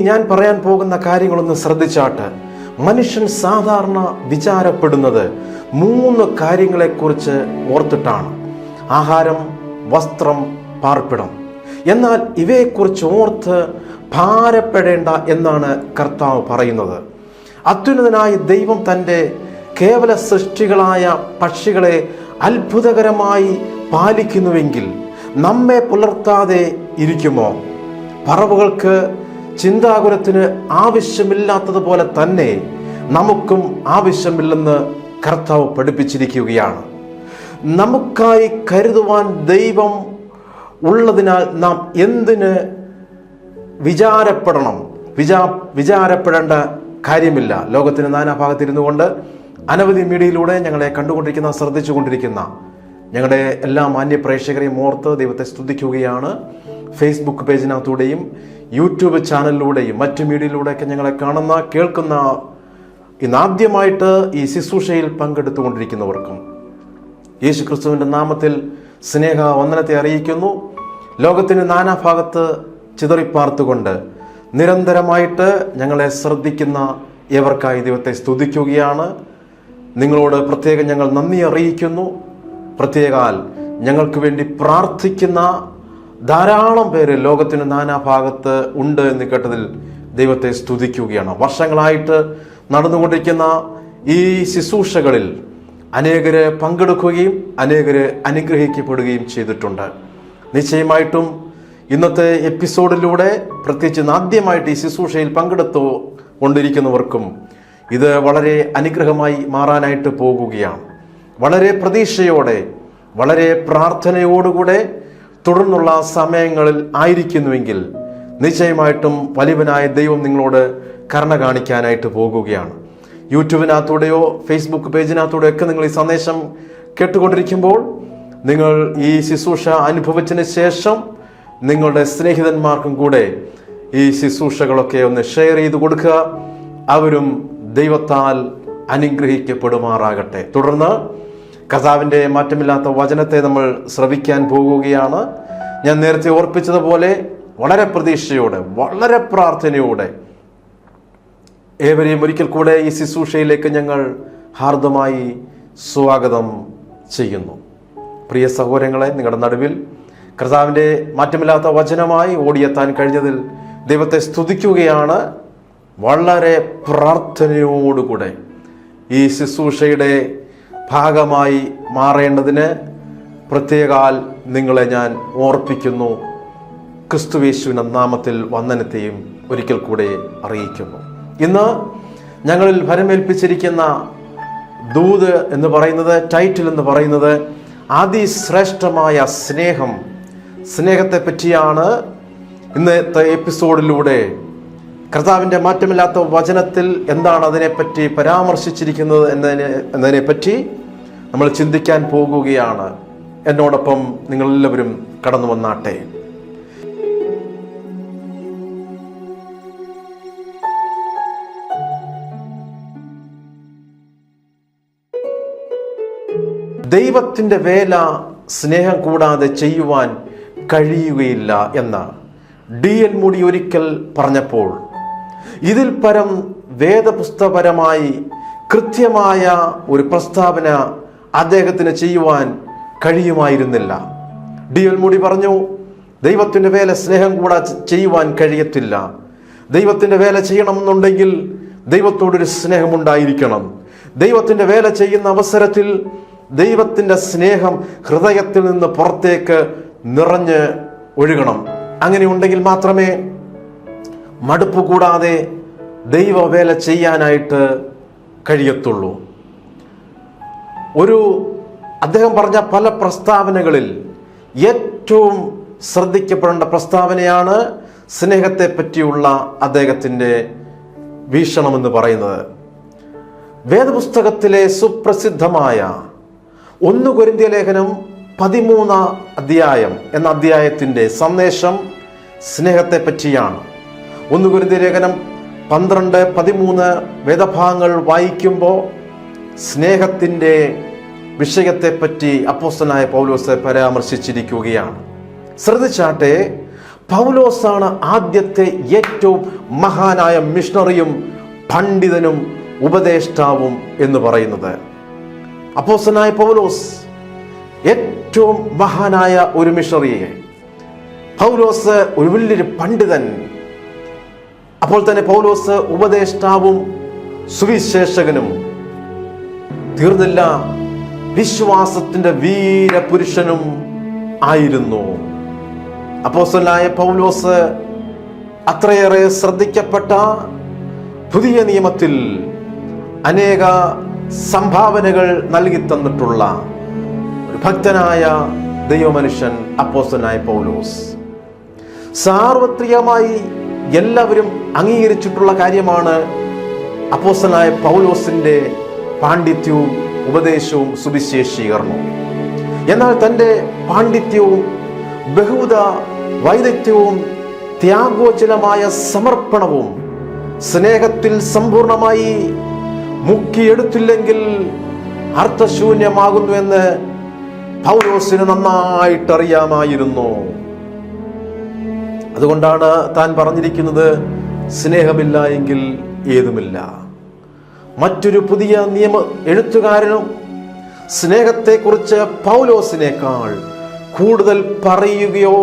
ഞാൻ പറയാൻ പോകുന്ന കാര്യങ്ങളൊന്ന് ശ്രദ്ധിച്ചാട്ട്. മനുഷ്യൻ സാധാരണ വിചാരപ്പെടുന്നത് 3 കാര്യങ്ങളെക്കുറിച്ച് ഓർത്തിട്ടാണ്: ആഹാരം, വസ്ത്രം, പാർപ്പിടം. എന്നാൽ ഇവയെക്കുറിച്ച് ഓർത്ത് ഭാരപ്പെടേണ്ട എന്നാണ് കർത്താവ് പറയുന്നത്. അത്യുന്നതനായ ദൈവം തൻ്റെ കേവല സൃഷ്ടികളായ പക്ഷികളെ അത്ഭുതകരമായി പാലിക്കുന്നുവെങ്കിൽ നമ്മെ പുലർത്താതെ ഇരിക്കുമോ? പറവകൾക്ക് ചിന്താകുലത്തിന് ആവശ്യമില്ലാത്തതുപോലെ തന്നെ നമുക്കും ആവശ്യമില്ലെന്ന് കർത്താവ് പഠിപ്പിച്ചിരിക്കുകയാണ്. നമുക്കായി കരുതുവാൻ ദൈവം ഉള്ളതിനാൽ നാം എന്തിന് വിചാരപ്പെടേണ്ട കാര്യമില്ല. ലോകത്തിന് നാനാഭാഗത്തിരുന്നു കൊണ്ട് അനവധി മീഡിയയിലൂടെ ഞങ്ങളെ കണ്ടുകൊണ്ടിരിക്കുന്ന, ശ്രദ്ധിച്ചുകൊണ്ടിരിക്കുന്ന ഞങ്ങളുടെ എല്ലാ മാന്യ പ്രേക്ഷകരെയും ഓർത്ത് ദൈവത്തെ സ്തുതിക്കുകയാണ്. ഫേസ്ബുക്ക് പേജിനകത്തൂടെയും യൂട്യൂബ് ചാനലിലൂടെയും മറ്റു മീഡിയയിലൂടെയൊക്കെ ഞങ്ങളെ കാണുന്ന, കേൾക്കുന്ന, ഇന്നാദ്യമായിട്ട് ഈ ശുശ്രൂഷയിൽ പങ്കെടുത്തുകൊണ്ടിരിക്കുന്നവർക്കും യേശു ക്രിസ്തുവിൻ്റെ നാമത്തിൽ സ്നേഹ വന്ദനത്തെ അറിയിക്കുന്നു. ലോകത്തിന് നാനാഭാഗത്ത് ചിതറിപ്പാർത്തുകൊണ്ട് നിരന്തരമായിട്ട് ഞങ്ങളെ ശ്രദ്ധിക്കുന്ന ഏവർക്കായി ദൈവത്തെ സ്തുതിക്കുകയാണ്. നിങ്ങളോട് പ്രത്യേകം ഞങ്ങൾ നന്ദി അറിയിക്കുന്നു. പ്രത്യേകാൽ ഞങ്ങൾക്ക് വേണ്ടി പ്രാർത്ഥിക്കുന്ന ധാരാളം പേര് ലോകത്തിന് നാനാഭാഗത്ത് ഉണ്ട് എന്ന് കേട്ടതിൽ ദൈവത്തെ സ്തുതിക്കുകയാണ്. വർഷങ്ങളായിട്ട് നടന്നുകൊണ്ടിരിക്കുന്ന ഈ ശുശ്രൂഷകളിൽ അനേകര് പങ്കെടുക്കുകയും അനേകര് അനുഗ്രഹിക്കപ്പെടുകയും ചെയ്തിട്ടുണ്ട്. നിശ്ചയമായിട്ടും ഇന്നത്തെ എപ്പിസോഡിലൂടെ, പ്രത്യേകിച്ച് ആദ്യമായിട്ട് ഈ ശുശ്രൂഷയിൽ പങ്കെടുത്തു കൊണ്ടിരിക്കുന്നവർക്കും ഇത് വളരെ അനുഗ്രഹമായി മാറാനായിട്ട് പോകുകയാണ്. വളരെ പ്രതീക്ഷയോടെ, വളരെ പ്രാർത്ഥനയോടുകൂടെ തുടർന്നുള്ള സമയങ്ങളിൽ ആയിരിക്കുന്നുവെങ്കിൽ നിശ്ചയമായിട്ടും വലിയവനായ ദൈവം നിങ്ങളോട് കരുണ കാണിക്കാനായിട്ട് പോകുകയാണ്. യൂട്യൂബിനകത്തൂടെയോ ഫേസ്ബുക്ക് പേജിനകത്തൂടെയോ ഒക്കെ നിങ്ങൾ ഈ സന്ദേശം കേട്ടുകൊണ്ടിരിക്കുമ്പോൾ നിങ്ങൾ ഈ ശുശ്രൂഷ അനുഭവിച്ചതിന് ശേഷം നിങ്ങളുടെ സ്നേഹിതന്മാർക്കും കൂടെ ഈ ശുശ്രൂഷകളൊക്കെ ഒന്ന് ഷെയർ ചെയ്ത് കൊടുക്കുക. അവരും ദൈവത്താൽ അനുഗ്രഹിക്കപ്പെടുമാറാകട്ടെ. തുടർന്ന് കർത്താവിൻ്റെ മാറ്റമില്ലാത്ത വചനത്തെ നമ്മൾ ശ്രവിക്കാൻ പോകുകയാണ്. ഞാൻ നേരത്തെ ഓർപ്പിച്ചതുപോലെ വളരെ പ്രതീക്ഷയോടെ, വളരെ പ്രാർത്ഥനയോടെ ഏവരെയും ഒരിക്കൽ കൂടെ ഈ ശുശ്രൂഷയിലേക്ക് ഞങ്ങൾ ഹാർദമായി സ്വാഗതം ചെയ്യുന്നു. പ്രിയ സഹോദരങ്ങളെ, നിങ്ങളുടെ നടുവിൽ കർത്താവിൻ്റെ മാറ്റമില്ലാത്ത വചനമായി ഓടിയെത്താൻ കഴിഞ്ഞതിൽ ദൈവത്തെ സ്തുതിക്കുകയാണ്. വളരെ പ്രാർത്ഥനയോടുകൂടെ ഈ ശുശ്രൂഷയുടെ ഭാഗമായി മാറേണ്ടതിന് പ്രത്യേകാൽ നിങ്ങളെ ഞാൻ ഓർപ്പിക്കുന്നു. ക്രിസ്തുയേശുവിന്റെ നാമത്തിൽ വന്ദനത്തെയും ഒരിക്കൽ കൂടെ അറിയിക്കുന്നു. ഇന്ന് ഞങ്ങളിൽ ഭരമേൽപ്പിച്ചിരിക്കുന്ന ദൂത് എന്ന് പറയുന്നത്, ടൈറ്റിൽ എന്ന് പറയുന്നത് അതിശ്രേഷ്ഠമായ സ്നേഹത്തെ പറ്റിയാണ്. ഇന്നത്തെ എപ്പിസോഡിലൂടെ കർത്താവിൻ്റെ മാറ്റമില്ലാത്ത വചനത്തിൽ എന്താണ് അതിനെപ്പറ്റി പരാമർശിച്ചിരിക്കുന്നത് എന്നതിനെപ്പറ്റി നമ്മൾ ചിന്തിക്കാൻ പോകുകയാണ്. എന്നോടൊപ്പം നിങ്ങളെല്ലാവരും കടന്നു വന്നാട്ടെ. ദൈവത്തിൻ്റെ വേല സ്നേഹം കൂടാതെ ചെയ്യുവാൻ കഴിയുകയില്ല എന്ന് D.L. മൂഡി ഒരിക്കൽ പറഞ്ഞപ്പോൾ ഇതിൽ പരം വേദപുസ്തകപരമായി കൃത്യമായ ഒരു പ്രസ്താവന അദ്ദേഹത്തിന് ചെയ്യുവാൻ കഴിയുമായിരുന്നില്ല. D.L. മൂഡി പറഞ്ഞു, ദൈവത്തിൻ്റെ വേല സ്നേഹം കൂടാതെ ചെയ്യുവാൻ കഴിയത്തില്ല. ദൈവത്തിൻ്റെ വേല ചെയ്യണമെന്നുണ്ടെങ്കിൽ ദൈവത്തോടൊരു സ്നേഹമുണ്ടായിരിക്കണം. ദൈവത്തിൻ്റെ വേല ചെയ്യുന്ന അവസരത്തിൽ ദൈവത്തിൻ്റെ സ്നേഹം ഹൃദയത്തിൽ നിന്ന് പുറത്തേക്ക് നിറഞ്ഞ് ഒഴുകണം. അങ്ങനെ ഉണ്ടെങ്കിൽ മാത്രമേ മടുപ്പ് കൂടാതെ ദൈവവേല ചെയ്യാനായിട്ട് കഴിയത്തുള്ളൂ. അദ്ദേഹം പറഞ്ഞ പല പ്രസ്താവനകളിൽ ഏറ്റവും ശ്രദ്ധിക്കപ്പെടേണ്ട പ്രസ്താവനയാണ് സ്നേഹത്തെ പറ്റിയുള്ള അദ്ദേഹത്തിൻ്റെ വീക്ഷണമെന്ന് പറയുന്നത്. വേദപുസ്തകത്തിലെ സുപ്രസിദ്ധമായ 1 കൊരിന്ത്യർ ലേഖനം 13 അധ്യായം എന്ന അധ്യായത്തിൻ്റെ സന്ദേശം സ്നേഹത്തെ പറ്റിയാണ്. 1 കൊരിന്ത്യർ ലേഖനം 12, 13 വേദഭാഗങ്ങൾ വായിക്കുമ്പോൾ സ്നേഹത്തിൻ്റെ വിഷയത്തെപ്പറ്റി അപ്പോസ്തലനായ പൗലോസ് പരാമർശിച്ചിരിക്കുകയാണ്. ശ്രദ്ധിച്ചാട്ടെ, പൗലോസാണ് ആദ്യത്തെ ഏറ്റവും മഹാനായ മിഷണറിയും പണ്ഡിതനും ഉപദേഷ്ടാവും എന്ന് പറയുന്നത്. അപ്പോസ്തലനായ പൗലോസ് ഏറ്റവും മഹാനായ ഒരു മിഷണറിയെ, പൗലോസ് ഒരു വലിയൊരു പണ്ഡിതൻ, അപ്പോൾ തന്നെ പൗലോസ് ഉപദേഷ്ടാവും സുവിശേഷകനും തീർന്നില്ല, വിശ്വാസത്തിന്റെ വീരപുരുഷനും ആയിരുന്നു. അപ്പോസ്തലനായ പൗലോസ് അത്രയേറെ ശ്രദ്ധിക്കപ്പെട്ട പുതിയ നിയമത്തിൽ അനേക സംഭാവനകൾ നൽകി തന്നിട്ടുള്ള ഒരു ഭക്തനായ ദൈവമനുഷ്യൻ അപ്പോസ്തലനായ പൗലോസ്. സാർവത്രികമായി എല്ലാവരും അംഗീകരിച്ചിട്ടുള്ള കാര്യമാണ് അപ്പോസ്തലനായ പൗലോസിന്റെ പാണ്ഡിത്യവും ഉപദേശവും സുവിശേഷീകരണവും. എന്നാൽ തൻ്റെ പാണ്ഡിത്യവും ബഹുവിധ വൈദഗ്ധ്യവും ത്യാഗോചലമായ സമർപ്പണവും സ്നേഹത്തിൽ സമ്പൂർണമായി മുക്കിയെടുത്തില്ലെങ്കിൽ അർത്ഥശൂന്യമാകുന്നുവെന്ന് പൗലോസിന് നന്നായിട്ടറിയാമായിരുന്നു. അതുകൊണ്ടാണ് താൻ പറഞ്ഞിരിക്കുന്നത്, സ്നേഹമില്ല എങ്കിൽ ഏതുമില്ല. മറ്റൊരു പുതിയ നിയമ എഴുത്തുകാരനും സ്നേഹത്തെക്കുറിച്ച് പൗലോസിനേക്കാൾ കൂടുതൽ പറയുകയോ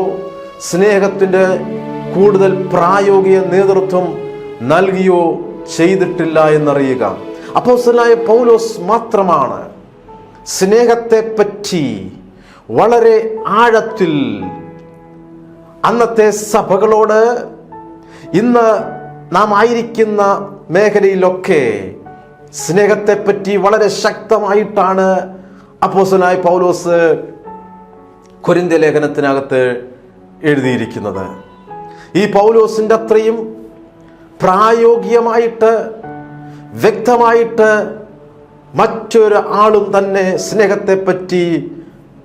സ്നേഹത്തിൻ്റെ കൂടുതൽ പ്രായോഗിക നേതൃത്വം നൽകിയോ ചെയ്തിട്ടില്ല എന്നറിയുക. അപ്പോസ്തലനായ പൗലോസ് മാത്രമാണ് സ്നേഹത്തെപ്പറ്റി വളരെ ആഴത്തിൽ അന്നത്തെ സഭകളോട്, ഇന്ന് നാം ആയിരിക്കുന്ന മേഖലയിലൊക്കെ സ്നേഹത്തെപ്പറ്റി വളരെ ശക്തമായിട്ടാണ് അപ്പോസ്തലനായ പൗലോസ് കൊരിന്ത്യ ലേഖനത്തിനകത്ത് എഴുതിയിരിക്കുന്നത്. ഈ പൗലോസിൻ്റെ അത്രയും പ്രായോഗികമായിട്ട് വ്യക്തമായിട്ട് മറ്റൊരു ആളും തന്നെ സ്നേഹത്തെപ്പറ്റി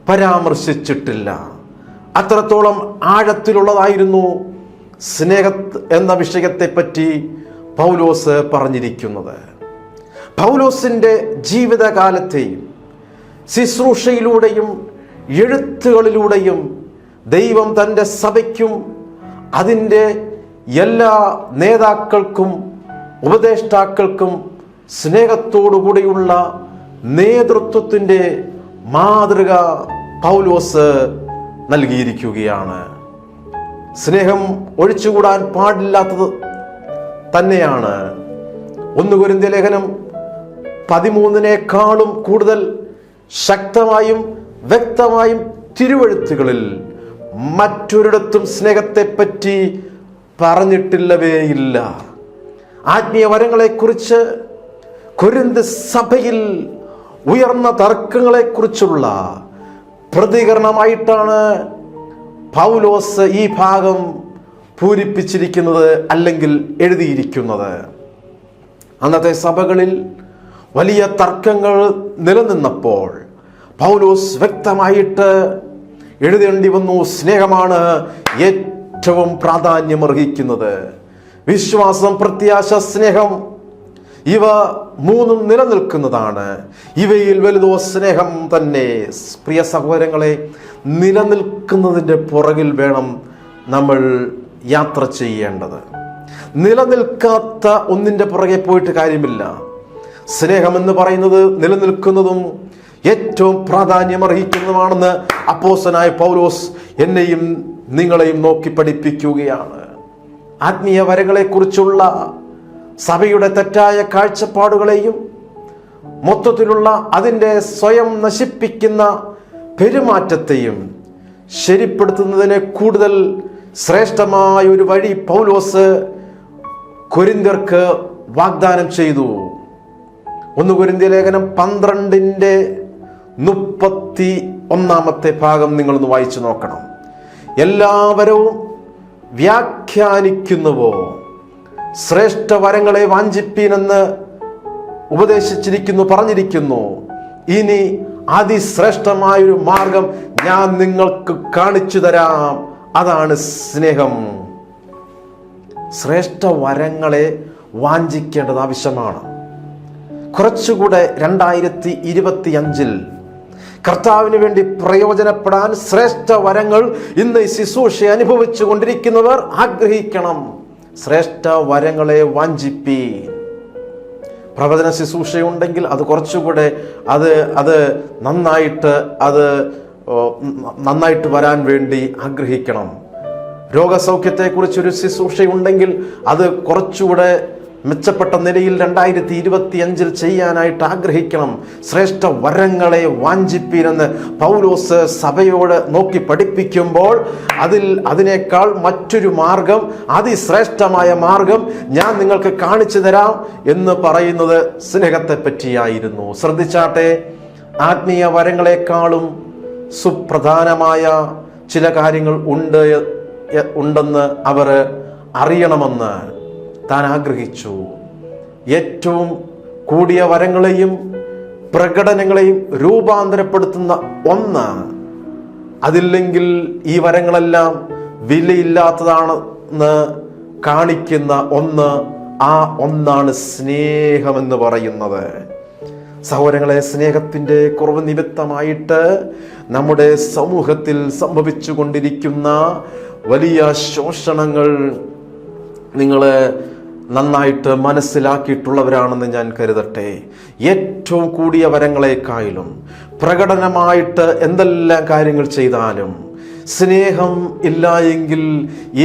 പരാമർശിച്ചിട്ടില്ല. അത്രത്തോളം ആഴത്തിലുള്ളതായിരുന്നു സ്നേഹ എന്ന വിഷയത്തെപ്പറ്റി പൗലോസ് പറഞ്ഞിരിക്കുന്നത്. പൗലോസിൻ്റെ ജീവിതകാലത്തെയും ശുശ്രൂഷയിലൂടെയും എഴുത്തുകളിലൂടെയും ദൈവം തൻ്റെ സഭയ്ക്കും അതിൻ്റെ എല്ലാ നേതാക്കൾക്കും ഉപദേഷ്ടാക്കൾക്കും സ്നേഹത്തോടുകൂടിയുള്ള നേതൃത്വത്തിൻ്റെ മാതൃക പൗലോസ് നൽകിയിരിക്കുകയാണ്. സ്നേഹം ഒഴിച്ചുകൂടാൻ പാടില്ലാത്തത് തന്നെയാണ്. 1 കൊരിന്ത്യ ലേഖനം 13 കൂടുതൽ ശക്തമായും വ്യക്തമായും തിരുവെഴുത്തുകളിൽ മറ്റൊരിടത്തും സ്നേഹത്തെപ്പറ്റി പറഞ്ഞിട്ടില്ലവേയില്ല. ആത്മീയ വരങ്ങളെക്കുറിച്ച് കൊരിന്ത് സഭയിൽ ഉയർന്ന തർക്കങ്ങളെക്കുറിച്ചുള്ള പ്രതികരണമായിട്ടാണ് പൗലോസ് ഈ ഭാഗം പൂരിപ്പിച്ചിരിക്കുന്നത്, അല്ലെങ്കിൽ എഴുതിയിരിക്കുന്നത്. അന്നത്തെ സഭകളിൽ വലിയ തർക്കങ്ങൾ നിലനിന്നപ്പോൾ പൗലോസ് വ്യക്തമായിട്ട് എഴുതേണ്ടി വന്നു, സ്നേഹമാണ് ഏറ്റവും പ്രാധാന്യമർഹിക്കുന്നത്. വിശ്വാസം, പ്രത്യാശ, സ്നേഹം, ഇവ മൂന്നും നിലനിൽക്കുന്നതാണ്. ഇവയിൽ വലുതോ സ്നേഹം തന്നെ. പ്രിയ സഹോദരങ്ങളെ, നിലനിൽക്കുന്നതിൻ്റെ പുറകിൽ വേണം നമ്മൾ യാത്ര ചെയ്യേണ്ടത്. നിലനിൽക്കാത്ത ഒന്നിൻ്റെ പുറകെ പോയിട്ട് കാര്യമില്ല. സ്നേഹമെന്ന് പറയുന്നത് നിലനിൽക്കുന്നതും ഏറ്റവും പ്രാധാന്യമർഹിക്കുന്നതുമാണെന്ന് അപ്പോസ്തലനായ പൗലോസ് എന്നെയും നിങ്ങളെയും നോക്കി പഠിപ്പിക്കുകയാണ്. ആത്മീയ വരങ്ങളെക്കുറിച്ചുള്ള സഭയുടെ തെറ്റായ കാഴ്ചപ്പാടുകളെയും മൊത്തത്തിലുള്ള അതിൻ്റെ സ്വയം നശിപ്പിക്കുന്ന പെരുമാറ്റത്തെയും ശരിപ്പെടുത്തുന്നതിന് കൂടുതൽ ശ്രേഷ്ഠമായ ഒരു വഴി പൗലോസ് കൊരിന്ത്യർക്ക് വാഗ്ദാനം ചെയ്തു. 1 കൊരിന്ത്യ ലേഖനം 12:31 നിങ്ങളൊന്ന് വായിച്ചു നോക്കണം. എല്ലാവരും വ്യാഖ്യാനിക്കുന്നുവോ? ശ്രേഷ്ഠ വരങ്ങളെ വാഞ്ചിപ്പീനെന്ന് ഉപദേശിച്ചിരിക്കുന്നു, പറഞ്ഞിരിക്കുന്നു. ഇനി അതിശ്രേഷ്ഠമായൊരു മാർഗം ഞാൻ നിങ്ങൾക്ക് കാണിച്ചു തരാം, അതാണ് സ്നേഹം. ശ്രേഷ്ഠ വരങ്ങളെ വാഞ്ചിക്കേണ്ടത് ആവശ്യമാണ്. കുറച്ചുകൂടെ 2025 കർത്താവിന് വേണ്ടി പ്രയോജനപ്പെടാൻ ശ്രേഷ്ഠ വരങ്ങൾ ഇന്ന് ഈ ശുശ്രൂഷ അനുഭവിച്ചു കൊണ്ടിരിക്കുന്നവർ ആഗ്രഹിക്കണം. ശ്രേഷ്ഠ വരങ്ങളെ വാഞ്ചിപ്പീൻ. പ്രവചന ശുശ്രൂഷയുണ്ടെങ്കിൽ അത് കുറച്ചുകൂടെ അത് നന്നായിട്ട് വരാൻ വേണ്ടി ആഗ്രഹിക്കണം. രോഗസൗഖ്യത്തെക്കുറിച്ചൊരു ശുശ്രൂഷയുണ്ടെങ്കിൽ അത് കുറച്ചുകൂടെ മെച്ചപ്പെട്ട നിലയിൽ 2025 ചെയ്യാനായിട്ട് ആഗ്രഹിക്കണം. ശ്രേഷ്ഠ വരങ്ങളെ വാഞ്ചിപ്പീനെന്ന് പൗലോസ് സഭയോട് നോക്കി പഠിപ്പിക്കുമ്പോൾ അതിനേക്കാൾ മറ്റൊരു മാർഗം, അതിശ്രേഷ്ഠമായ മാർഗം ഞാൻ നിങ്ങൾക്ക് കാണിച്ചു തരാം എന്ന് പറയുന്നത് സ്നേഹത്തെ പറ്റിയായിരുന്നു. ശ്രദ്ധിച്ചാട്ടെ, ആത്മീയ വരങ്ങളെക്കാളും സുപ്രധാനമായ ചില കാര്യങ്ങൾ ഉണ്ടെന്ന് അവർ അറിയണമെന്ന് താൻ ആഗ്രഹിച്ചു. ഏറ്റവും കൂടിയ വരങ്ങളെയും പ്രകടനങ്ങളെയും രൂപാന്തരപ്പെടുത്തുന്ന ഒന്ന്, അതില്ലെങ്കിൽ ഈ വരങ്ങളെല്ലാം വിലയില്ലാത്തതാണെന്ന് കാണിക്കുന്ന ഒന്ന്, ആ ഒന്നാണ് സ്നേഹമെന്ന് പറയുന്നത്. സഹോദരങ്ങളെ, സ്നേഹത്തിൻ്റെ കുറവ് നിമിത്തമായിട്ട് നമ്മുടെ സമൂഹത്തിൽ സംഭവിച്ചു കൊണ്ടിരിക്കുന്ന വലിയ ശോഷണങ്ങൾ നിങ്ങൾ നന്നായിട്ട് മനസ്സിലാക്കിയിട്ടുള്ളവരാണെന്ന് ഞാൻ കരുതട്ടെ. ഏറ്റവും കൂടിയ വരങ്ങളെക്കാളും പ്രകടനമായിട്ട് എന്തെല്ലാം കാര്യങ്ങൾ ചെയ്താലും സ്നേഹം ഇല്ല എങ്കിൽ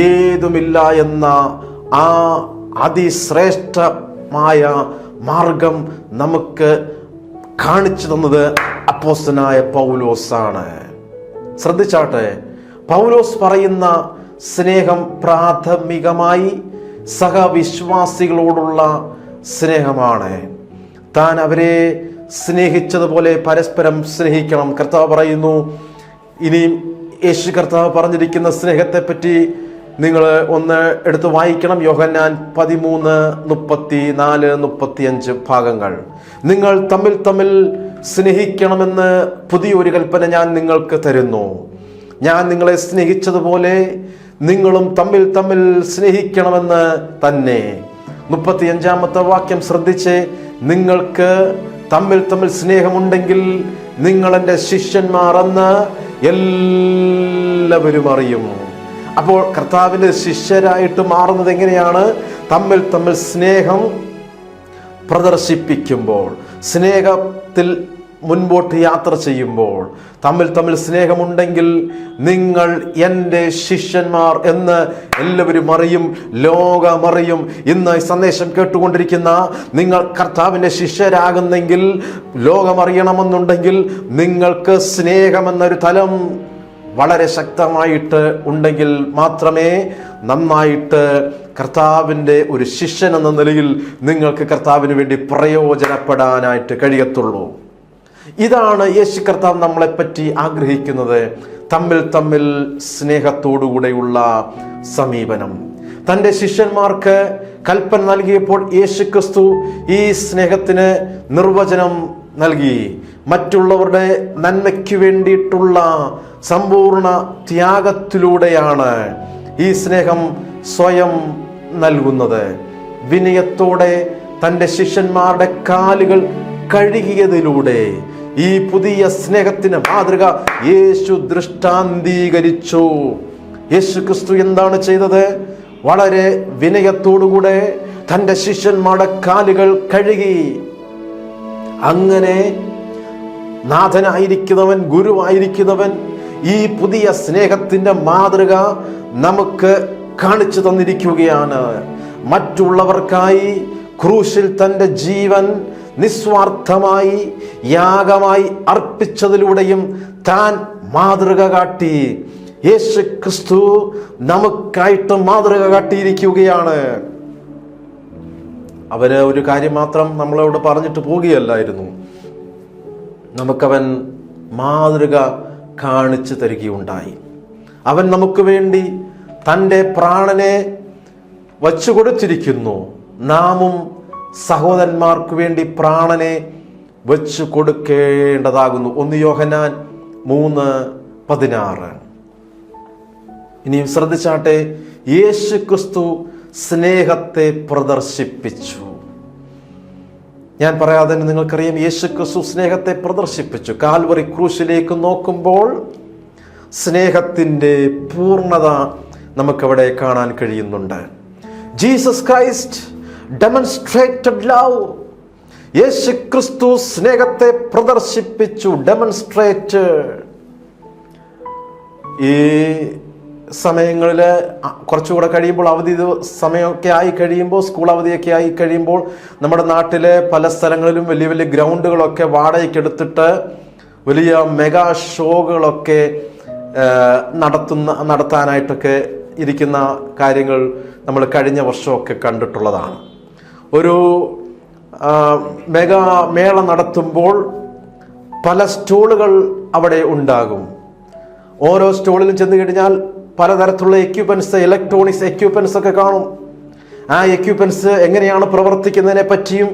ഏതുമില്ല എന്ന ആ അതിശ്രേഷ്ഠമായ മാർഗം നമുക്ക് കാണിച്ചു തന്നത് അപ്പോസ്തലനായ പൗലോസാണ്. ശ്രദ്ധിച്ചാട്ടെ, പൗലോസ് പറയുന്ന സ്നേഹം പ്രാഥമികമായി സഹവിശ്വാസികളോടുള്ള സ്നേഹമാണ്. താൻ അവരെ സ്നേഹിച്ചതുപോലെ പരസ്പരം സ്നേഹിക്കണം. കർത്താവ് പറയുന്നു, ഇനിയും യേശു കർത്താവ് പറഞ്ഞിരിക്കുന്ന സ്നേഹത്തെ പറ്റി നിങ്ങൾ ഒന്ന് എടുത്ത് വായിക്കണം. യോഹന്നാൻ 13:34-35 ഭാഗങ്ങൾ. നിങ്ങൾ തമ്മിൽ സ്നേഹിക്കണമെന്ന് പുതിയൊരു കൽപ്പന ഞാൻ നിങ്ങൾക്ക് തരുന്നു. ഞാൻ നിങ്ങളെ സ്നേഹിച്ചതുപോലെ നിങ്ങളും തമ്മിൽ സ്നേഹിക്കണമെന്ന് തന്നെ. 35-ാമത്തെ വാക്യം ശ്രദ്ധിച്ച്, നിങ്ങൾക്ക് തമ്മിൽ സ്നേഹമുണ്ടെങ്കിൽ നിങ്ങൾ എൻ്റെ ശിഷ്യന്മാർ എന്ന് എല്ലാവരും അറിയും. അപ്പോൾ കർത്താവിൻ്റെ ശിഷ്യരായിട്ട് മാറുന്നത് എങ്ങനെയാണ്? തമ്മിൽ സ്നേഹം പ്രദർശിപ്പിക്കുമ്പോൾ, സ്നേഹത്തിൽ മുൻപോട്ട് യാത്ര ചെയ്യുമ്പോൾ, തമ്മിൽ സ്നേഹമുണ്ടെങ്കിൽ നിങ്ങൾ എൻ്റെ ശിഷ്യന്മാർ എന്ന് എല്ലാവരും അറിയും, ലോകമറിയും. ഇന്ന് ഈ സന്ദേശം കേട്ടുകൊണ്ടിരിക്കുന്ന നിങ്ങൾ കർത്താവിൻ്റെ ശിഷ്യരാകുന്നെങ്കിൽ, ലോകമറിയണമെന്നുണ്ടെങ്കിൽ നിങ്ങൾക്ക് സ്നേഹമെന്നൊരു തലം വളരെ ശക്തമായിട്ട് ഉണ്ടെങ്കിൽ മാത്രമേ നന്നായിട്ട് കർത്താവിൻ്റെ ഒരു ശിഷ്യൻ എന്ന നിലയിൽ നിങ്ങൾക്ക് കർത്താവിന് വേണ്ടി പ്രയോജനപ്പെടാനായിട്ട് കഴിയത്തുള്ളൂ. ഇതാണ് യേശു കർത്താവ് നമ്മളെപ്പറ്റി ആഗ്രഹിക്കുന്നത്. തമ്മിൽ സ്നേഹത്തോടുകൂടെയുള്ള സമീപനം. തൻ്റെ ശിഷ്യന്മാർക്ക് കൽപ്പന നൽകിയപ്പോൾ യേശു ക്രിസ്തു ഈ സ്നേഹത്തിന് നിർവചനം നൽകി. മറ്റുള്ളവരുടെ നന്മയ്ക്ക് വേണ്ടിയിട്ടുള്ള സമ്പൂർണ്ണ ത്യാഗത്തിലൂടെയാണ് ഈ സ്നേഹം സ്വയം നൽകുന്നത്. വിനയത്തോടെ തൻ്റെ ശിഷ്യന്മാരുടെ കാലുകൾ കഴുകിയതിലൂടെ ഈ പുതിയ സ്നേഹത്തിന് മാതൃക യേശു ദൃഷ്ടാന്തീകരിച്ചു. യേശു ക്രിസ്തു എന്താണ് ചെയ്തത്? വളരെ വിനയത്തോടുകൂടെ തൻ്റെ ശിഷ്യന്മാരുടെ കാലുകൾ കഴുകി. അങ്ങനെ നാഥനായിരിക്കുന്നവൻ, ഗുരുവായിരിക്കുന്നവൻ ഈ പുതിയ സ്നേഹത്തിൻ്റെ മാതൃക നമുക്ക് കാണിച്ചു തന്നിരിക്കുകയാണ്. മറ്റുള്ളവർക്കായി ക്രൂശിൽ തൻ്റെ ജീവൻ നിസ്വാർത്ഥമായി യാഗമായി അർപ്പിച്ചതിലൂടെയും താൻ മാതൃക കാട്ടി. യേശു ക്രിസ്തു നമുക്കായിട്ട് മാതൃക കാട്ടിയിരിക്കുകയാണ്. അവന് ഒരു കാര്യം മാത്രം നമ്മളോട് പറഞ്ഞിട്ട് പോവുകയല്ലായിരുന്നു, നമുക്കവൻ മാതൃക കാണിച്ചു തരികയുണ്ടായി. അവൻ നമുക്ക് വേണ്ടി തൻ്റെ പ്രാണനെ വച്ചു കൊടുത്തിരിക്കുന്നു. നാമും സഹോദരന്മാർക്ക് വേണ്ടി പ്രാണനെ വെച്ചു കൊടുക്കേണ്ടതാകുന്നു. 1 യോഹന്നാൻ 3:16. ഇനിയും ശ്രദ്ധിച്ചാട്ടെ, യേശു ക്രിസ്തു സ്നേഹത്തെ പ്രദർശിപ്പിച്ചു. ഞാൻ പറയാതെ തന്നെ നിങ്ങൾക്കറിയാം, യേശു ക്രിസ്തു സ്നേഹത്തെ പ്രദർശിപ്പിച്ചു. കാൽവറി ക്രൂശിലേക്ക് നോക്കുമ്പോൾ സ്നേഹത്തിൻ്റെ പൂർണ്ണത നമുക്കവിടെ കാണാൻ കഴിയുന്നുണ്ട്. Jesus Christ demonstrated love. യേശു ക്രിസ്തു സ്നേഹത്തെ പ്രദർശിപ്പിച്ചു, ഡെമൺസ്ട്രേറ്റ്. ഈ സമയങ്ങളിൽ കുറച്ചുകൂടെ കഴിയുമ്പോൾ, അവധി സമയമൊക്കെ ആയി കഴിയുമ്പോൾ, സ്കൂൾ അവധിയൊക്കെ ആയി കഴിയുമ്പോൾ, നമ്മുടെ നാട്ടിലെ പല സ്ഥലങ്ങളിലും വലിയ വലിയ ഗ്രൗണ്ടുകളൊക്കെ വാടകയ്ക്കെടുത്തിട്ട് വലിയ മെഗാ ഷോകളൊക്കെ നടത്താനായിട്ടൊക്കെ ഇരിക്കുന്ന കാര്യങ്ങൾ നമ്മൾ കഴിഞ്ഞ വർഷമൊക്കെ കണ്ടിട്ടുള്ളതാണ്. ഒരു മെഗാ മേള നടത്തുമ്പോൾ പല സ്റ്റോളുകൾ അവിടെ ഉണ്ടാകും. ഓരോ സ്റ്റോളിലും ചെന്ന് കഴിഞ്ഞാൽ പലതരത്തിലുള്ള എക്യുപ്മെൻറ്റ്സ്, ഇലക്ട്രോണിക്സ് എക്യുപ്മെൻറ്റ്സ് ഒക്കെ കാണും. ആ എക്യുപ്മെൻറ്റ്സ് എങ്ങനെയാണ് പ്രവർത്തിക്കുന്നതിനെ പറ്റിയും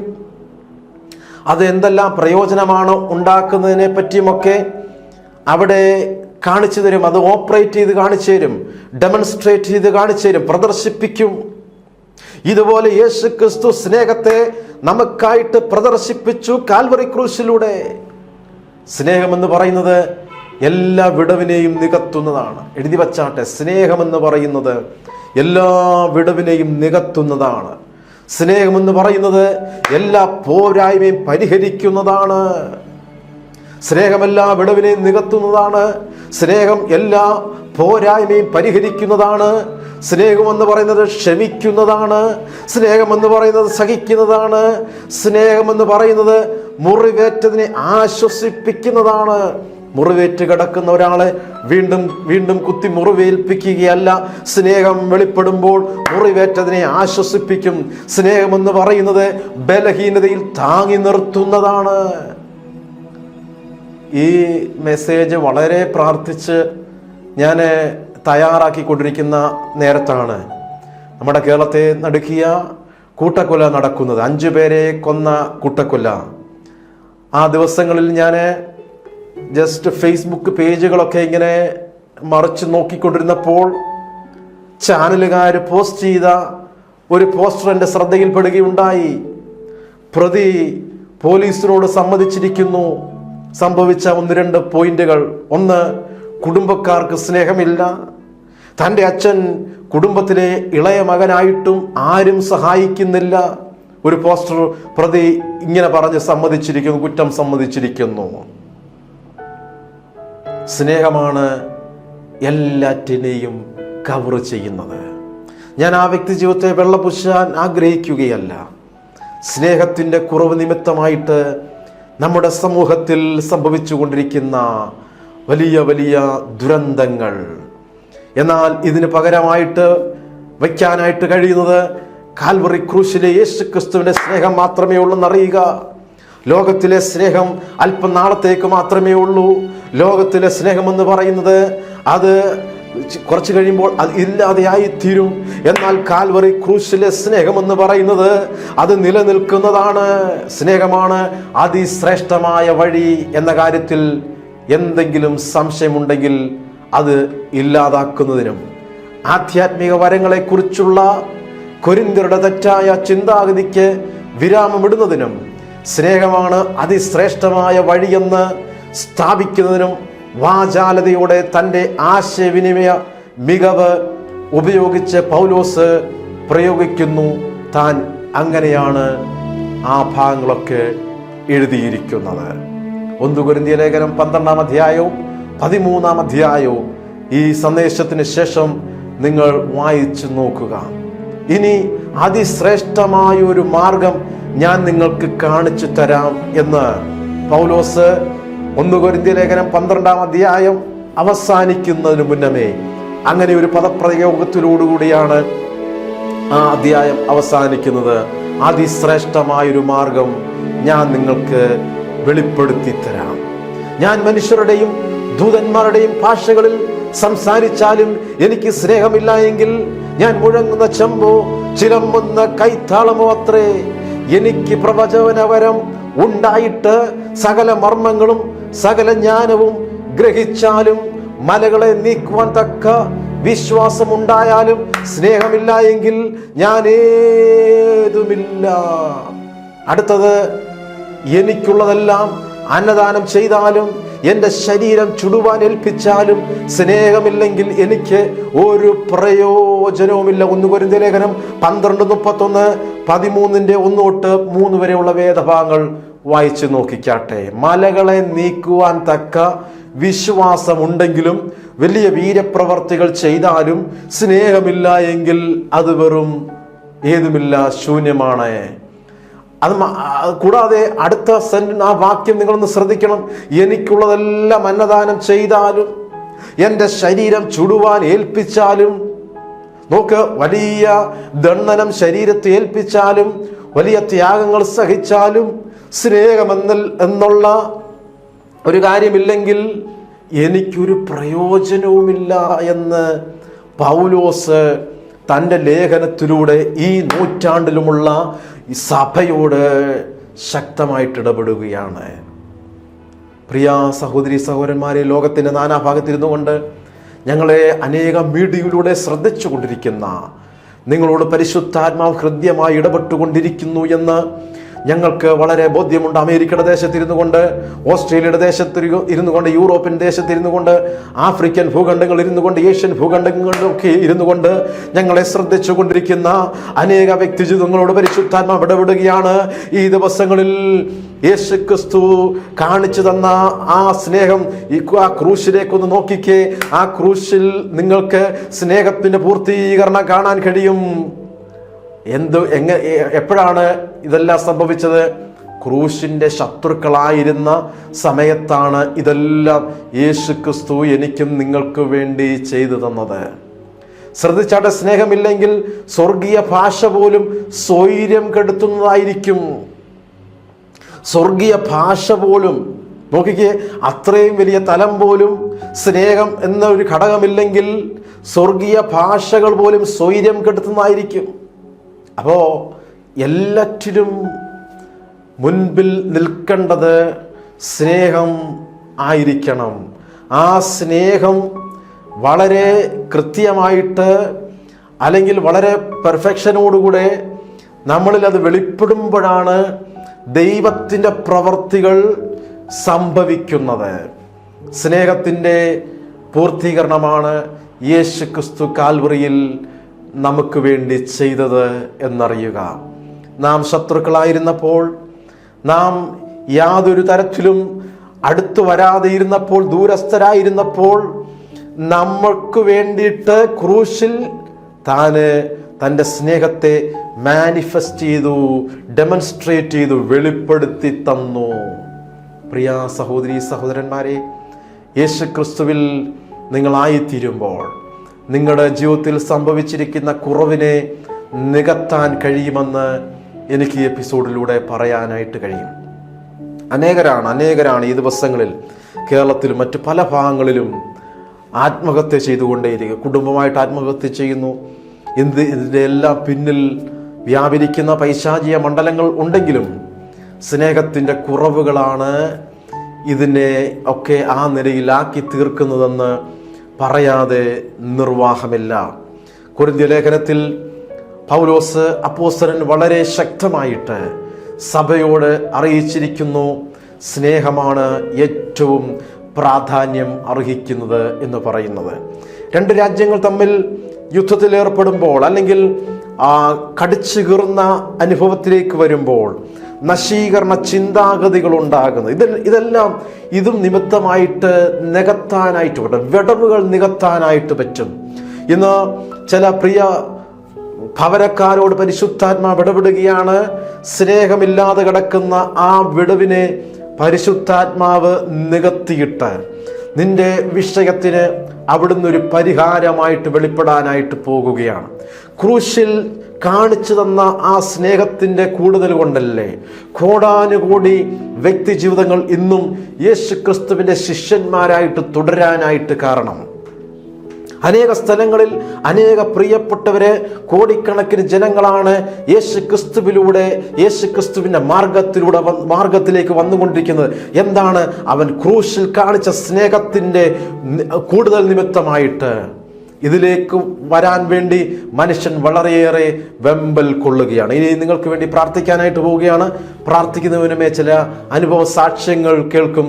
അത് എന്തെല്ലാം പ്രയോജനമാണ് ഉണ്ടാക്കുന്നതിനെ പറ്റിയുമൊക്കെ അവിടെ കാണിച്ചു തരും. അത് ഓപ്പറേറ്റ് ചെയ്ത് കാണിച്ചു തരും, ഡെമൺസ്ട്രേറ്റ് ചെയ്ത് കാണിച്ചു തരും, പ്രദർശിപ്പിക്കും. ഇതുപോലെ യേശു ക്രിസ്തു സ്നേഹത്തെ നമുക്കായിട്ട് പ്രദർശിപ്പിച്ചു കാൽവറി ക്രൂശിലൂടെ. സ്നേഹമെന്ന് പറയുന്നത് എല്ലാ വിടവിനെയും നികത്തുന്നതാണ്. എഴുതി വച്ചാട്ടെ, സ്നേഹമെന്ന് പറയുന്നത് എല്ലാ വിടവിനെയും നികത്തുന്നതാണ്. സ്നേഹമെന്ന് പറയുന്നത് എല്ലാ പോരായ്മയും പരിഹരിക്കുന്നതാണ്. സ്നേഹം എല്ലാ വിടവിനെയും നികത്തുന്നതാണ്. സ്നേഹം എല്ലാ പോരായ്മയും പരിഹരിക്കുന്നതാണ്. സ്നേഹമെന്ന് പറയുന്നത് ക്ഷമിക്കുന്നതാണ്. സ്നേഹമെന്ന് പറയുന്നത് സഹിക്കുന്നതാണ്. സ്നേഹമെന്ന് പറയുന്നത് മുറിവേറ്റതിനെ ആശ്വസിപ്പിക്കുന്നതാണ്. മുറിവേറ്റ് കിടക്കുന്ന ഒരാളെ വീണ്ടും വീണ്ടും കുത്തി മുറിവേൽപ്പിക്കുകയല്ല. സ്നേഹം വെളിപ്പെടുമ്പോൾ മുറിവേറ്റതിനെ ആശ്വസിപ്പിക്കും. സ്നേഹമെന്ന് പറയുന്നത് ബലഹീനതയിൽ താങ്ങി നിർത്തുന്നതാണ്. ഈ മെസ്സേജ് വളരെ പ്രാർത്ഥിച്ച് ഞാൻ തയ്യാറാക്കിക്കൊണ്ടിരിക്കുന്ന നേരത്താണ് നമ്മുടെ കേരളത്തെ നടുക്കിയ കൂട്ടക്കൊല നടക്കുന്നത്. 5 പേരെ കൊന്ന കൂട്ടക്കൊല. ആ ദിവസങ്ങളിൽ ഞാൻ ജസ്റ്റ് ഫേസ്ബുക്ക് പേജുകളൊക്കെ ഇങ്ങനെ മറിച്ച് നോക്കിക്കൊണ്ടിരുന്നപ്പോൾ ചാനലുകാർ പോസ്റ്റ് ചെയ്ത ഒരു പോസ്റ്റർ എൻ്റെ ശ്രദ്ധയിൽപ്പെടുകയുണ്ടായി. പ്രതി പോലീസിനോട് സമ്മതിച്ചിരിക്കുന്നു. സംഭവിച്ച 1-2 പോയിന്റുകൾ: 1, കുടുംബക്കാർക്ക് സ്നേഹമില്ല. തൻ്റെ അച്ഛൻ കുടുംബത്തിലെ ഇളയ മകനായിട്ടും ആരും സഹായിക്കുന്നില്ല. ഒരു പോസ്റ്റർ പ്രതി ഇങ്ങനെ പറഞ്ഞ് സമ്മതിച്ചിരിക്കുന്നു, കുറ്റം സമ്മതിച്ചിരിക്കുന്നു. സ്നേഹമാണ് എല്ലാറ്റിനെയും കവർ ചെയ്യുന്നത്. ഞാൻ ആ വ്യക്തി ജീവിതത്തെ വെള്ളപൂശാൻ ആഗ്രഹിക്കുകയല്ല. സ്നേഹത്തിൻ്റെ കുറവ് നിമിത്തമായിട്ട് നമ്മുടെ സമൂഹത്തിൽ സംഭവിച്ചു കൊണ്ടിരിക്കുന്ന വലിയ വലിയ ദുരന്തങ്ങൾ. എന്നാൽ ഇതിന് പകരമായിട്ട് വയ്ക്കാനായിട്ട് കഴിയുന്നത് കാൽവറി ക്രൂശിലെ യേശു ക്രിസ്തുവിൻ്റെ സ്നേഹം മാത്രമേ ഉള്ളൂ എന്നറിയുക. ലോകത്തിലെ സ്നേഹം അല്പം നാളത്തേക്ക് മാത്രമേ ഉള്ളൂ. ലോകത്തിലെ സ്നേഹമെന്ന് പറയുന്നത് അത് കുറച്ച് കഴിയുമ്പോൾ അത് ഇല്ലാതെയായി തീരും. എന്നാൽ കാൽവറി ക്രൂശിലെ സ്നേഹമെന്ന് പറയുന്നത് അത് നിലനിൽക്കുന്നതാണ്. സ്നേഹമാണ് അതിശ്രേഷ്ഠമായ വഴി എന്ന കാര്യത്തിൽ എന്തെങ്കിലും സംശയമുണ്ടെങ്കിൽ അത് ഇല്ലാതാക്കുന്നതിനും ആധ്യാത്മിക വരങ്ങളെക്കുറിച്ചുള്ള കൊരിന്ത്യരുടെ തെറ്റായ ചിന്താഗതിക്ക് വിരാമമിടുന്നതിനും സ്നേഹമാണ് അതിശ്രേഷ്ഠമായ വഴിയെന്ന് സ്ഥാപിക്കുന്നതിനും വാചാലതയോടെ തൻ്റെ ആശയവിനിമയ മികവ് ഉപയോഗിച്ച് പൗലോസ് പ്രയോഗിക്കുന്നു. താൻ അങ്ങനെയാണ് ആ ഭാഗങ്ങളൊക്കെ എഴുതിയിരിക്കുന്നത്. 1 കൊരിന്ത്യ ലേഖനം 12-ാം അധ്യായവും 13-ാം അധ്യായവും ഈ സന്ദേശത്തിന് ശേഷം നിങ്ങൾ വായിച്ചു നോക്കുക. ഇനി അതിശ്രേഷ്ഠമായ ഒരു മാർഗം ഞാൻ നിങ്ങൾക്ക് കാണിച്ചു തരാം എന്ന് പൗലോസ് 1 കൊരിന്ത്യ ലേഖനം 12-ാം അധ്യായം അവസാനിക്കുന്നതിന് മുന്നമേ അങ്ങനെ ഒരു പദപ്രയോഗത്തിലോടുകൂടിയാണ് ആ അധ്യായം അവസാനിക്കുന്നത്. അതിശ്രേഷ്ഠമായൊരു മാർഗം ഞാൻ നിങ്ങൾക്ക് വെളിപ്പെടുത്തി തരാം. ഞാൻ മനുഷ്യരുടെയും ദൂതന്മാരുടെയും ഭാഷകളിൽ സംസാരിച്ചാലും എനിക്ക് സ്നേഹമില്ല എങ്കിൽ ഞാൻ മുഴങ്ങുന്ന ചെമ്പോ ചിലമ്പുന്ന കൈത്താളമോ അത്രേ. എനിക്ക് പ്രവചനവരം ഉണ്ടായിട്ട് സകല മർമ്മങ്ങളും സകല ജ്ഞാനവും ഗ്രഹിച്ചാലും മലകളെ നീക്കുവാൻ തക്ക വിശ്വാസമുണ്ടായാലും സ്നേഹമില്ല എങ്കിൽ ഞാൻ ഏതുമില്ല. അടുത്തത് എനിക്കുള്ളതെല്ലാം അന്നദാനം ചെയ്താലും എൻ്റെ ശരീരം ചുടുവാൻ ഏൽപ്പിച്ചാലും സ്നേഹമില്ലെങ്കിൽ എനിക്ക് ഒരു പ്രയോജനവുമില്ല. 1 കൊരിന്ത്യർ ലേഖനം 12:31, 13:1-3 വരെയുള്ള വേദഭാഗങ്ങൾ വായിച്ചു നോക്കിക്കാട്ടെ. മലകളെ നീക്കുവാൻ തക്ക വിശ്വാസമുണ്ടെങ്കിലും വലിയ വീരപ്രവർത്തികൾ ചെയ്താലും സ്നേഹമില്ല എങ്കിൽ അത് വെറും ഏതുമില്ല, ശൂന്യമാണ്. അത് കൂടാതെ അടുത്ത ആ വാക്യം നിങ്ങളൊന്ന് ശ്രദ്ധിക്കണം. എനിക്കുള്ളതെല്ലാം അന്നദാനം ചെയ്താലും എൻ്റെ ശരീരം ചുടുവാൻ ഏൽപ്പിച്ചാലും, നോക്ക്, വലിയ ദണ്ഡനം ശരീരത്തെ ഏൽപ്പിച്ചാലും വലിയ ത്യാഗങ്ങൾ സഹിച്ചാലും സ്നേഹമെന്നുള്ള ഒരു കാര്യമില്ലെങ്കിൽ എനിക്കൊരു പ്രയോജനവുമില്ല എന്ന് പൗലോസ് തൻ്റെ ലേഖനത്തിലൂടെ ഈ നൂറ്റാണ്ടിലുമുള്ള ഈ സഭയോട് ശക്തമായിട്ട് ഇടപെടുകയാണ്. പ്രിയ സഹോദരി സഹോദരന്മാരെ, ലോകത്തിൻ്റെ നാനാഭാഗത്തിരുന്നു കൊണ്ട് ഞങ്ങളെ അനേകം മീഡിയയിലൂടെ ശ്രദ്ധിച്ചു കൊണ്ടിരിക്കുന്ന നിങ്ങളോട് പരിശുദ്ധാത്മാവ് ഹൃദ്യമായി ഇടപെട്ടുകൊണ്ടിരിക്കുന്നു എന്ന് ഞങ്ങൾക്ക് വളരെ ബോധ്യമുണ്ട്. അമേരിക്കയുടെ ദേശത്തിരുന്നു കൊണ്ട്, ഓസ്ട്രേലിയയുടെ ദേശത്ത് ഇരുന്നു കൊണ്ട്, യൂറോപ്യൻ ദേശത്തിരുന്നു കൊണ്ട്, ആഫ്രിക്കൻ ഭൂഖണ്ഡങ്ങളിൽ ഇരുന്നു കൊണ്ട്, ഏഷ്യൻ ഭൂഖണ്ഡങ്ങളിലൊക്കെ ഇരുന്നു കൊണ്ട് ഞങ്ങളെ ശ്രദ്ധിച്ചു കൊണ്ടിരിക്കുന്ന അനേക വ്യക്തിജീവിതങ്ങളോട് പരിശുദ്ധാത്മാവ് ഇടപെടുകയാണ്. ഈ ദിവസങ്ങളിൽ യേശുക്രിസ്തു കാണിച്ചു തന്ന ആ സ്നേഹം, ആ ക്രൂശിലേക്കൊന്ന് നോക്കിക്കേ. ആ ക്രൂശിൽ നിങ്ങൾക്ക് സ്നേഹത്തിന്റെ പൂർത്തീകരണം കാണാൻ കഴിയും. എപ്പോഴാണ് ഇതെല്ലാം സംഭവിച്ചത്? ക്രൂശിന്റെ ശത്രുക്കളായിരുന്ന സമയത്താണ് ഇതെല്ലാം യേശുക്രിസ്തു എനിക്കും നിങ്ങൾക്ക് വേണ്ടി ചെയ്തു തന്നത്. ശ്രദ്ധിച്ചാട്ടെ, സ്നേഹമില്ലെങ്കിൽ സ്വർഗീയ ഭാഷ പോലും സ്വൈര്യം കെടുത്തുന്നതായിരിക്കും. സ്വർഗീയ ഭാഷ പോലും നോക്കിക്കേ, അത്രയും വലിയ തലം പോലും സ്നേഹം എന്ന ഒരു ഘടകമില്ലെങ്കിൽ സ്വർഗീയ ഭാഷകൾ പോലും സ്വൈര്യം കെടുത്തുന്നതായിരിക്കും. അപ്പോൾ എല്ലാറ്റിലും മുൻപിൽ നിൽക്കേണ്ടത് സ്നേഹം ആയിരിക്കണം. ആ സ്നേഹം വളരെ കൃത്യമായിട്ട് അല്ലെങ്കിൽ വളരെ പെർഫെക്ഷനോടുകൂടെ നമ്മളിൽ അത് വെളിപ്പെടുമ്പോഴാണ് ദൈവത്തിൻ്റെ പ്രവർത്തികൾ സംഭവിക്കുന്നത്. സ്നേഹത്തിൻ്റെ പൂർത്തീകരണമാണ് യേശുക്രിസ്തു കാൽവറിയിൽ നമുക്ക് വേണ്ടി ചെയ്തത് എന്നറിയുക. നാം ശത്രുക്കളായിരുന്നപ്പോൾ, നാം യാതൊരു തരത്തിലും അടുത്തു വരാതെ ഇരുന്നപ്പോൾ, ദൂരസ്ഥരായിരുന്നപ്പോൾ നമ്മൾക്ക് വേണ്ടിയിട്ട് ക്രൂശിൽ തൻ്റെ സ്നേഹത്തെ മാനിഫെസ്റ്റ് ചെയ്തു, ഡെമോൺസ്ട്രേറ്റ് ചെയ്തു, വെളിപ്പെടുത്തി തന്നു. പ്രിയ സഹോദരി സഹോദരന്മാരെ, യേശുക്രിസ്തുവിൽ നിങ്ങളായിത്തീരുമ്പോൾ നിങ്ങളുടെ ജീവിതത്തിൽ സംഭവിച്ചിരിക്കുന്ന കുറവിനെ നികത്താൻ കഴിയുമെന്ന് എനിക്ക് ഈ എപ്പിസോഡിലൂടെ പറയാനായിട്ട് കഴിയും. അനേകരാണ് ഈ ദിവസങ്ങളിൽ കേരളത്തിലും മറ്റു പല ഭാഗങ്ങളിലും ആത്മഹത്യ ചെയ്തുകൊണ്ടേയിരിക്കുക. കുടുംബമായിട്ട് ആത്മഹത്യ ചെയ്യുന്നു. ഇതിൻ്റെ എല്ലാം പിന്നിൽ വ്യാപരിക്കുന്ന പൈശാചിക മണ്ഡലങ്ങൾ ഉണ്ടെങ്കിലും സ്നേഹത്തിൻ്റെ കുറവുകളാണ് ഇതിനെ ഒക്കെ ആ നിലയിലാക്കി തീർക്കുന്നതെന്ന് പറയാതെ നിർവാഹമില്ല. കൊരിന്ത്യ ലേഖനത്തിൽ പൗലോസ് അപ്പോസ്തലൻ വളരെ ശക്തമായിട്ട് സഭയോട് അറിയിച്ചിരിക്കുന്നു, സ്നേഹമാണ് ഏറ്റവും പ്രാധാന്യം അർഹിക്കുന്നത് എന്ന് പറയുന്നത്. 2 രാജ്യങ്ങൾ തമ്മിൽ യുദ്ധത്തിൽ ഏർപ്പെടുമ്പോൾ അല്ലെങ്കിൽ കടിച്ചു കീറുന്ന അനുഭവത്തിലേക്ക് വരുമ്പോൾ നശീകരണ ചിന്താഗതികൾ ഉണ്ടാകുന്നത് ഇതെല്ലാം ഇതും നിമിത്തമായിട്ട് നികത്താനായിട്ട് പറ്റും, വിടവുകൾ നികത്താനായിട്ട് പറ്റും. ഇന്ന് ചില പ്രിയ ഭവനക്കാരോട് പരിശുദ്ധാത്മാവ് ഇടപെടുകയാണ്. സ്നേഹമില്ലാതെ കിടക്കുന്ന ആ വിടവിനെ പരിശുദ്ധാത്മാവ് നികത്തിയിട്ട് നിന്റെ വിഷയത്തിന് അവിടുന്ന് ഒരു പരിഹാരമായിട്ട് വെളിപ്പെടാനായിട്ട് പോകുകയാണ്. ക്രൂശിൽ കാണിച്ചു തന്ന ആ സ്നേഹത്തിൻ്റെ കൂടുതൽ കൊണ്ടല്ലേ കോടാനുകോടി വ്യക്തി ജീവിതങ്ങൾ ഇന്നും യേശുക്രിസ്തുവിൻ്റെ ശിഷ്യന്മാരായിട്ട് തുടരാനായിട്ട് കാരണം. അനേക സ്ഥലങ്ങളിൽ അനേക പ്രിയപ്പെട്ടവരെ, കോടിക്കണക്കിന് ജനങ്ങളാണ് യേശുക്രിസ്തുവിലൂടെ, യേശുക്രിസ്തുവിൻ്റെ മാർഗത്തിലേക്ക് വന്നുകൊണ്ടിരിക്കുന്നത്. എന്താണ്? അവൻ ക്രൂശിൽ കാണിച്ച സ്നേഹത്തിൻ്റെ കൂടുതൽ നിമിത്തമായിട്ട്. ഇതിലേക്ക് വരാൻ വേണ്ടി മനുഷ്യൻ വളരെയേറെ വെമ്പൽ കൊള്ളുകയാണ്. ഇനി നിങ്ങൾക്ക് വേണ്ടി പ്രാർത്ഥിക്കാനായിട്ട് പോവുകയാണ്. പ്രാർത്ഥിക്കുന്നതിനുമേ ചില അനുഭവ സാക്ഷ്യങ്ങൾ കേൾക്കും.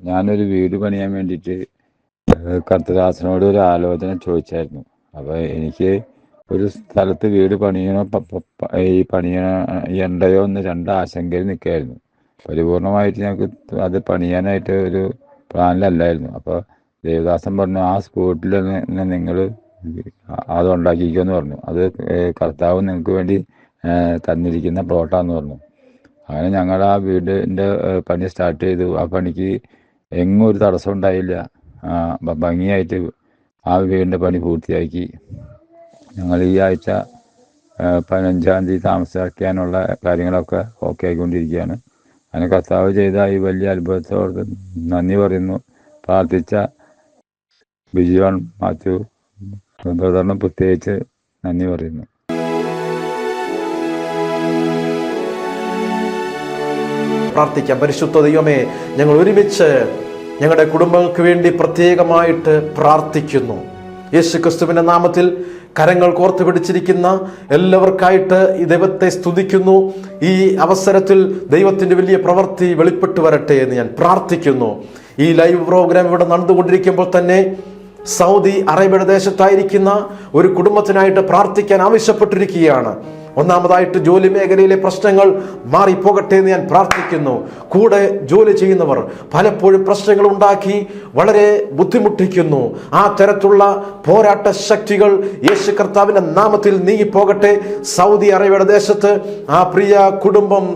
ഞാനൊരു വീട് പണിയാൻ വേണ്ടിയിട്ട് കർത്തദാസനോട് ഒരു ആലോചന ചോദിച്ചായിരുന്നു. അപ്പോൾ എനിക്ക് ഒരു സ്ഥലത്ത് വീട് പണിയണോ പണിയണ്ടയോ എന്ന് രണ്ട് ആശങ്കയിൽ നിൽക്കുകയായിരുന്നു. പരിപൂർണമായിട്ട് ഞങ്ങൾക്ക് അത് പണിയാനായിട്ട് ഒരു പ്ലാനിലല്ലായിരുന്നു. അപ്പോൾ ദേവദാസൻ പറഞ്ഞു, ആ സ്പോട്ടിൽ തന്നെ നിങ്ങൾ അത് ഉണ്ടാക്കിക്കുമെന്ന് പറഞ്ഞു. അത് കർത്താവ് നിങ്ങൾക്ക് വേണ്ടി തന്നിരിക്കുന്ന പ്ലോട്ടാന്ന് പറഞ്ഞു. അങ്ങനെ ഞങ്ങൾ ആ വീടിൻ്റെ പണി സ്റ്റാർട്ട് ചെയ്തു. ആ പണിക്ക് എങ്ങും ഒരു തടസ്സം ഉണ്ടായില്ല. ഭംഗിയായിട്ട് ആ വീടിൻ്റെ പണി പൂർത്തിയാക്കി. ഞങ്ങൾ ഈ ആഴ്ച 15-ാം തീയതി താമസിക്കാനുള്ള കാര്യങ്ങളൊക്കെ ഓക്കെ ആയിക്കൊണ്ടിരിക്കുകയാണ്. അങ്ങനെ കർത്താവ് ചെയ്ത ഈ വലിയ അത്ഭുതത്തോട് നന്ദി പറയുന്നു. പ്രാർത്ഥിച്ച ബിജോൺ മാത്യു ബ്രദറിന് പ്രത്യേകിച്ച് നന്ദി പറയുന്നു. പ്രാർത്ഥിക്കാം. പരിശുദ്ധ ദൈവമേ, ഞങ്ങൾ ഒരുമിച്ച് ഞങ്ങളുടെ കുടുംബങ്ങൾക്ക് വേണ്ടി പ്രത്യേകമായിട്ട് പ്രാർത്ഥിക്കുന്നു. യേശു ക്രിസ്തുവിന്റെ നാമത്തിൽ കരങ്ങൾ കോർത്തു പിടിച്ചിരിക്കുന്ന എല്ലാവർക്കായിട്ട് ഈ ദൈവത്തെ സ്തുതിക്കുന്നു. ഈ അവസരത്തിൽ ദൈവത്തിന്റെ വലിയ പ്രവൃത്തി വെളിപ്പെട്ടു വരട്ടെ എന്ന് ഞാൻ പ്രാർത്ഥിക്കുന്നു. ഈ ലൈവ് പ്രോഗ്രാം ഇവിടെ നടന്നുകൊണ്ടിരിക്കുമ്പോൾ തന്നെ സൗദി അറേബ്യയുടെ ദേശത്തായിരിക്കുന്ന ഒരു കുടുംബത്തിനായിട്ട് പ്രാർത്ഥിക്കാൻ ആവശ്യപ്പെട്ടിരിക്കുകയാണ്. ഒന്നാമതായിട്ട് ജോലി മേഖലയിലെ പ്രശ്നങ്ങൾ മാറിപ്പോകട്ടെ എന്ന് ഞാൻ പ്രാർത്ഥിക്കുന്നു. കൂടെ ജോലി ചെയ്യുന്നവർ പലപ്പോഴും പ്രശ്നങ്ങൾ ഉണ്ടാക്കി വളരെ ബുദ്ധിമുട്ടിക്കുന്നു. ആ തരത്തിലുള്ള പോരാട്ട ശക്തികൾ യേശു കർത്താവിന്റെ നാമത്തിൽ നീങ്ങിപ്പോകട്ടെ. സൗദി അറേബ്യയുടെ ദേശത്ത് ആ പ്രിയ കുടുംബം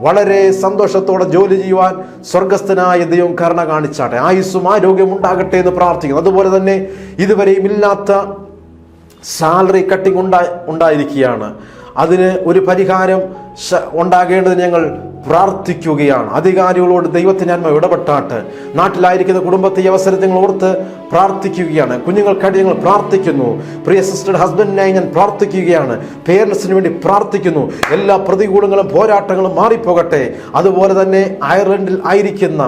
വളരെ സന്തോഷത്തോടെ ജോലി ചെയ്യുവാൻ സ്വർഗസ്ഥനായ ദൈവം കരുണ കാണിച്ചാട്ടെ. ആയുസ്സും ആരോഗ്യം ഉണ്ടാകട്ടെ എന്ന് പ്രാർത്ഥിക്കുന്നു. അതുപോലെ തന്നെ ഇതുവരെയും ഇല്ലാത്ത സാലറി കട്ടിങ് ഉണ്ടായിരിക്കുകയാണ്. അതിന് ഒരു പരിഹാരം ഉണ്ടാകേണ്ടത് ഞങ്ങൾ പ്രാർത്ഥിക്കുകയാണ്. അധികാരികളോട് ദൈവത്തിന് നന്മ ഇടപെട്ടാട്ട്. നാട്ടിലായിരിക്കുന്ന കുടുംബത്തെ ഈ അവസരത്തിൽ നിങ്ങൾ ഓർത്ത് പ്രാർത്ഥിക്കുകയാണ്. കുഞ്ഞുങ്ങൾക്കായിട്ട് ഞങ്ങൾ പ്രാർത്ഥിക്കുന്നു. പ്രിയ സിസ്റ്ററുടെ ഹസ്ബൻഡിനായി ഞാൻ പ്രാർത്ഥിക്കുകയാണ്. പേരൻസിന് വേണ്ടി പ്രാർത്ഥിക്കുന്നു. എല്ലാ പ്രതികൂലങ്ങളും പോരാട്ടങ്ങളും മാറിപ്പോകട്ടെ. അതുപോലെ തന്നെ അയർലൻഡിൽ ആയിരിക്കുന്ന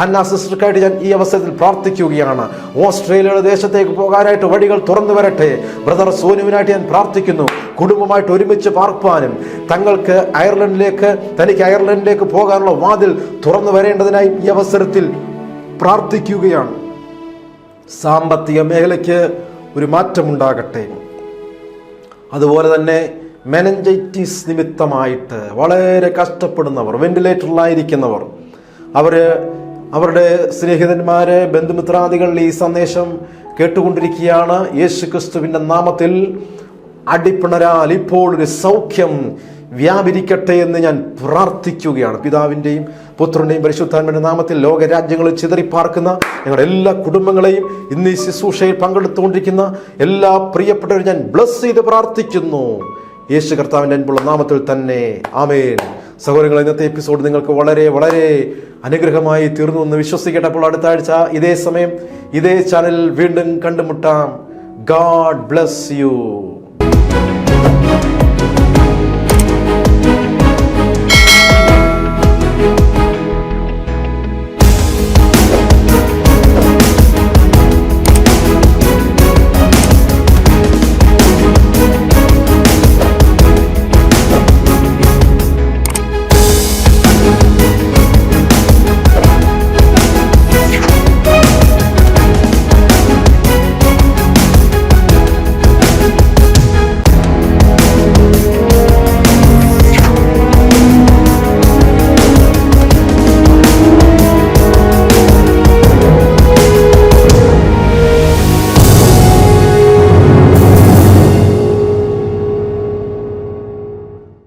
ഹന്ന സിസ്റ്റർക്കായിട്ട് ഞാൻ ഈ അവസരത്തിൽ പ്രാർത്ഥിക്കുകയാണ്. ഓസ്ട്രേലിയയുടെ ദേശത്തേക്ക് പോകാനായിട്ട് വഴികൾ തുറന്നു വരട്ടെ. ബ്രദർ സോനുവിനായിട്ട് ഞാൻ പ്രാർത്ഥിക്കുന്നു. കുടുംബമായിട്ട് ഒരുമിച്ച് പാർപ്പാനും തനിക്ക് അയർലൻഡിലേക്ക് പോകാനുള്ള വാതിൽ തുറന്നു വരേണ്ടതിനായി ഈ അവസരത്തിൽ പ്രാർത്ഥിക്കുകയാണ്. സാമ്പത്തിക മേഖലയ്ക്ക് ഒരു മാറ്റമുണ്ടാകട്ടെ. അതുപോലെ തന്നെ മെനഞ്ചൈറ്റിസ് നിമിത്തമായിട്ട് വളരെ കഷ്ടപ്പെടുന്നവർ, വെന്റിലേറ്ററിലായിരിക്കുന്നവർ, അവരുടെ സ്നേഹിതന്മാര്, ബന്ധുമിത്രാദികൾ ഈ സന്ദേശം കേട്ടുകൊണ്ടിരിക്കുകയാണ്. യേശു ക്രിസ്തുവിന്റെ നാമത്തിൽ അടിപ്പിണരാൽ ഇപ്പോൾ ഒരു സൗഖ്യം വ്യാപരിക്കട്ടെ എന്ന് ഞാൻ പ്രാർത്ഥിക്കുകയാണ്. പിതാവിൻ്റെയും പുത്രൻ്റെയും പരിശുദ്ധാത്മന്റെ നാമത്തിൽ ലോകരാജ്യങ്ങളിൽ ചിതറിപ്പാർക്കുന്ന ഞങ്ങളുടെ എല്ലാ കുടുംബങ്ങളെയും ഇന്ന് ഈ ശുശ്രൂഷയിൽ പങ്കെടുത്തുകൊണ്ടിരിക്കുന്ന എല്ലാ പ്രിയപ്പെട്ടവരും ഞാൻ ബ്ലസ് ചെയ്ത് പ്രാർത്ഥിക്കുന്നു. യേശു കർത്താവിൻ്റെ അൻപുള്ള നാമത്തിൽ തന്നെ ആമേൻ. സഹോദരങ്ങൾ, ഇന്നത്തെ എപ്പിസോഡ് നിങ്ങൾക്ക് വളരെ വളരെ അനുഗ്രഹമായി തീർന്നു എന്ന് വിശ്വസിക്കട്ടെ. അപ്പോൾ അടുത്ത ആഴ്ച ഇതേ സമയം ഇതേ ചാനലിൽ വീണ്ടും കണ്ടുമുട്ടാം. God bless you.